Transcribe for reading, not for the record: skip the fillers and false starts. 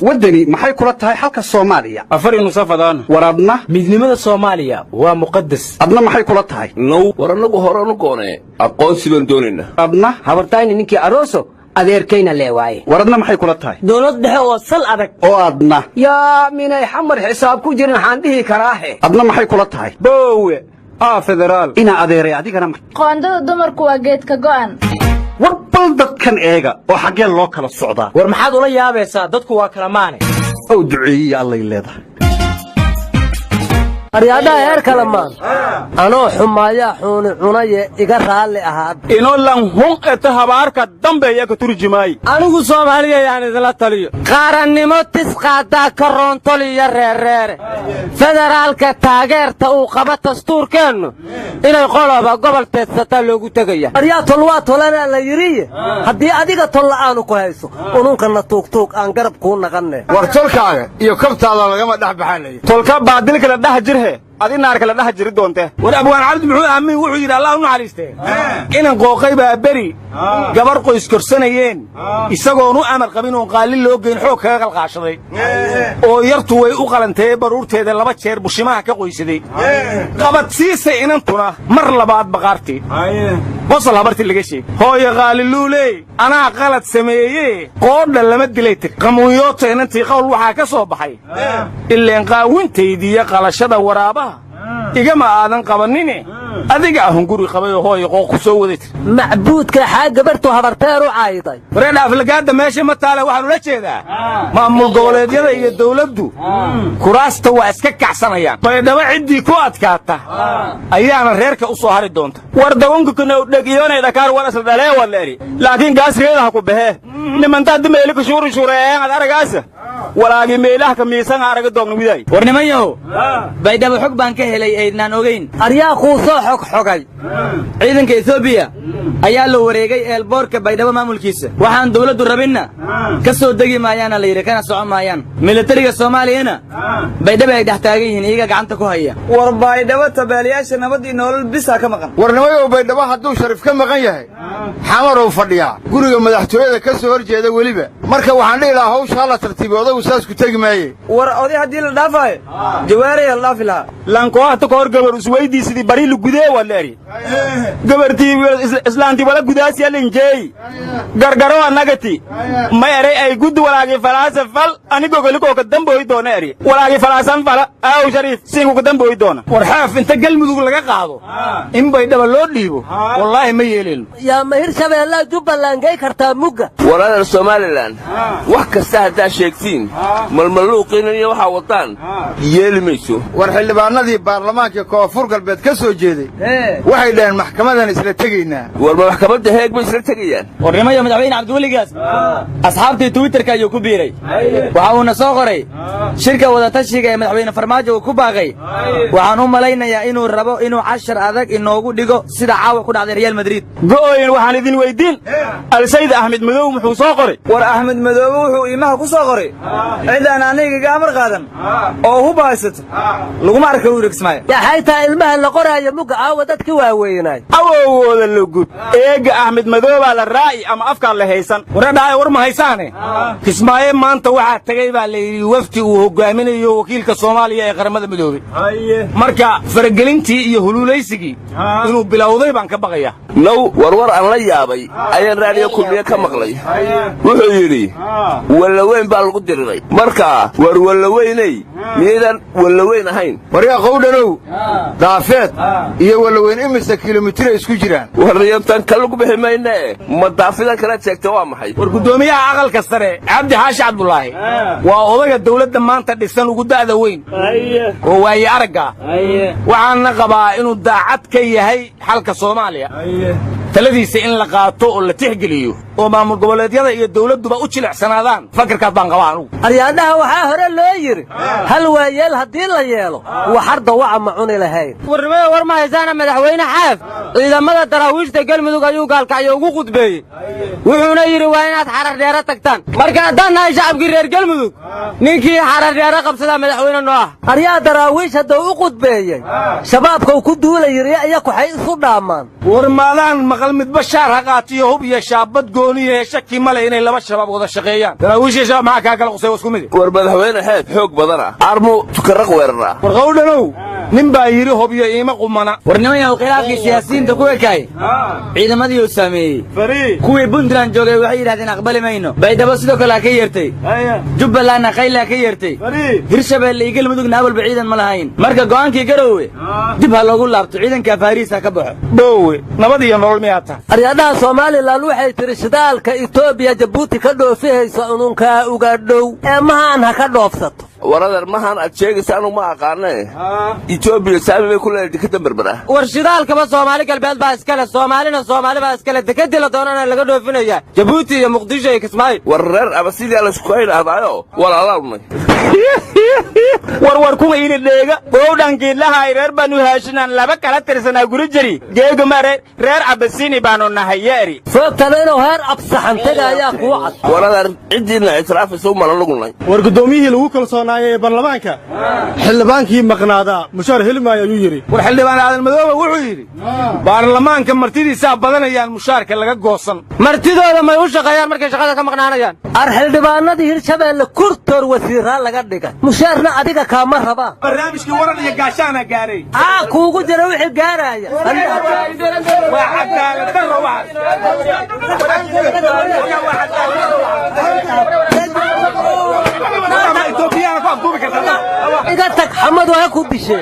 ودني ما حيكون لها حلقة الصومالية أفري نصفدان ورادنا مدنمة الصومالية ومقدس أدنا ما حيكون لها نو ورنقو هورانو كوني أقون سيبن دونينا أدنا habartayni ninkii arooso adeerkayna leewaaye waradna maxay kula tahay dawlad dhexe oo sal adag oo adna yaa minay xamar xisaab ku jirin waxaan dhihi karaahe adna maxay kula tahay boowe federaal ina adeeray adigana qoondada dumarku waa geedka go'an warbal dadkan eega oo xagee loo kala socdaa war maxaad ula yaabaysaa dadku waa kala maane oo duceeyay allay leedahay aryaadaha heer kale maan anoo xumaaya xuuni cunaye iga raalli ahaad inoo lan hun eta habaarka dambeeya ka turjumaay anigu Soomaaliya yaan idila taliyo qaarannimo tis qaadaa ka roontoliya reereere federaalka taageerta uu qaba dastuurkeennu inay qoloba gobol teedsata loogu tegaya aryaa tolwaa tolana la yiri haddii adiga tol la'aanu ku hayso ununkana tuugtuug aan garab kuu naqanne war tolkaaga iyo kabtaada lagama dhex baxanayo tolka baadilka la dhax jirhe adii naarka la dhax jiri doonte war abwaan cabdi muxuu aamin wuxuu yiri Allah u naxariiste inaan qooqay baa bari gabar qoys korsanayeen isagoon u amar qabin oo qaalin loo geyn xoog kaga qalqaashaday oo yartu way u qalantay baruurteeda laba jeer bushimaha ka qoysaday qabad siisay inantuna mar labaad baqaartii qosol habarti laga sheeg hooyo qaaliluuley anaa qalad sameeyay qoodha lama dilay qamuuyoota inantii qowl waxa ka soo baxay ileen qaawinteedii qalashada waraaba igama aadan qabanine adiga ahun guri qabay hooyo qooq ku soo waday macbuudka xaa gabartu habarteer u caayday wareed aflagaada meesha ma taala waxaan la jeedaa maamul goboleedyada iyo dawladdu kuraasta waa iska kacsanayaan baydhabo cidii ku adkaata ayaana reerka u soo hari doonta war dawanka kana dhagiyoonay Dakar wala isla dhalee waleeri laakiin gaasreedaha ku baxee nimantaa dimeeli ku shuureen ad aragaasa walaagi meelaha ka miisan araga doogna widay war nimanyo baydhabo xog baan ka helay eednaan ogeyn aryaa ku soo xogay ciidanka Ethiopia ayaa la wareegay eelboorka baydhabo maamulkiisa waxaan dawladdu rabina ka soo degi maayaan la yiri kana socon maayaan militariga Soomaaliyana baydhabo ay dhax taagan yihiin iyaga gacanta ku haya war baydhabo tabaaliyaasha nabadii nolol bisa ka maqan war nimayo baydhabo hadduu sharif ka maqan yahay xamar oo fadhiya guriga madaxtooyada ka soo horjeeda waliba marka waxaan dhihi lahaa hawsha la tartiiboodo saas ku tagi maaye war oday hadii la dhaafay jawaari la dhaafila lanko hata ka hor gabar usweydi sidii bari lu gudee waleeri gabartii islaanti wala gudaas yalinjay gargaro anagati ma yaray ay gud walaagi falaasafal anigo goliko ka damboy doona eri walaagi falaasan fala aw sharif siingu ka damboy doona war xaaf inta galmudug laga qaado in bay dhaba loo dhiibo wallahi ma yeelin yaa mahir shabeella Jubbaland gay kartaa mugga walaal Somaliland wax kasta hadaa sheegtiin malmaluuqin iyo waxa wataan yeelimayso war xildhibaanadii baarlamaanka koonfur galbeed ka soo jeeday waxay dhaheen maxkamadan isla tegaynaa war maxkamadda heeg bay isla tegayaan warnimayo madaxweyne Cabdiweligaas asxaabtii Twitterka ayuu ku biiray waxa uu soo qoray shirka wada tashiga ee madaxweyne Farmaajo uu ku baaqay waxaan u malaynayaa inuu rabo inuu 10 adag inoogu dhigo sida caawa ku dhacday Real Madrid gooyin waxaan idin weydiin Al-Sayd Ahmed Madow muxuu soo qoray war Ahmed Madow wuxuu iimaha ku soo qoray ciidan aniga gaamar qaadan oo hubaysat lagu ma arkaa wareegsmay ya hayta ilmaha la qoraayo muga aawa dadka waaweynay awooda lugud eega Ahmed Madow baa la raay ama afka la haysan waradhaay war ma haysaane kismaaye maanta waxa tagay baa la yiri wafti uu hogaaminayo wakiilka Soomaaliya ee qaramada midoobay marka faragelintii iyo huluulaysigii inuu bilowday baan ka baqaya naw warwar aan la yaabay ayaan raadiyo kulmiye ka maqlay wuxuu yiri wala weyn baa lagu diriray marka war wala weynay miidan wala weyn ahayn waryaa qowdhanow daafeed iyo wala weyn imisa kiiloomitir isku jiraan wariyatan kala ku biximayna ma daafida kala jeegto waa maxay war gudoomiyaha aqalka sare Cabdi Xaashi Cabdullaahi waa odaga dawladda maanta dhisan ugu daada weyn oo waayay araga waxaan qabaa inuu daacad ka yahay xalka Soomaaliya taladiisa in la qaato oo la tixgeliyo oo maamul goboleedyada iyo dawladduba u jilicsanaadaan fakarkaas baan qabaa anigu aryaadaha waxa hore loo yiri hal waayeel hadii la yeelo waxarda waxa ma cuni lahayn warnimada war ma haysaana madaxweyne xaaf ciidamada daraawiishta galmudug ayuu gaalkacyo ugu qudbeeyay wuxuuna yiri waa inaad xarar dheera tagtaan marka haddaan nahay shacabkii reer galmudug ninkii xarar dheera qabsada madaxweyne noo ah aryaa daraawiish hadduu u qudbeeyay shabaabka ku duulay yiri ayaa ku xay isu dhaamaan war maadaan maqal mid bashaar ha qaatiyo hub iyo shaabad gooniye shaki male inay laba shabaab wada shaqeeyaan daraawiishii shabaab maxaa kaa kala qusay isku mid war madaxweyne xeeb xoog badana armu tukaraq weerara war qowdhanow nin baa yidhi hobyo iima qumana war nimanyahu khilaafkii siyaasiyiinta ku ekaay ciidamadii uu saameeyey kuwii puntland joogay waxay yidhahdeen aqbali mayno baydhabo sidoo kale ka yeertay jubbalandna khayla ka yeertay hirshabeelle iyo galmudugna awalba ciidan ma lahayn marka go'aankii garoowe dib ha loogu laabto ciidanka faariisa ka baxo dhowe nabad iyo nolol miyaa tahay aryadaha somalilan waxay tiri shidaalka etoobiya jabuuti ka dhoofihaysa ununkaa uga dhow ee mahaan ha ka dhoofsato waradan mahan aad sheegaysa anu ma aqaane Ethiopia saami bay ku leedahay dekada berbera war shidaalkaba Soomaali galbeed baa iskale Soomaalina Soomaali baa iskale dekada la doonana laga dhoofinaya Djibouti iyo Muqdisho iyo Kismaayo war reer abasiidi la isku hayraadayo walaalaalnay war kuma ina dheega bowdhankii lahay reer banu haashinan laba kala tirsanaa guri jiri geega mare reer abasiini baanu nahayeeri sababtana inuu heer absaxantaga ayaa ku cad waradan cidina itraafayso ma lagunay war gudoomiyihii lagu kalsoonaayay baarlamaanka xildhibaankii maqnaada mushaar helmaayo ayuu yiri war xildhibaan aadan madoobe wuxuu yiri baarlamaanka martidiisa badanayaan mushaarka laga goosan martidooda may u shaqeeyaan markay shaqada ka maqnaanayaan ar xildhibaanadii Hirshabeelle kurtor wasiiraa laga dhigay mushaarna adiga kaama rabaa barnaamijkii waran iyo gaashaana gaaray kuugu jira wixii gaaraya waa cadaalad darro iga tag xamad waa ku dishe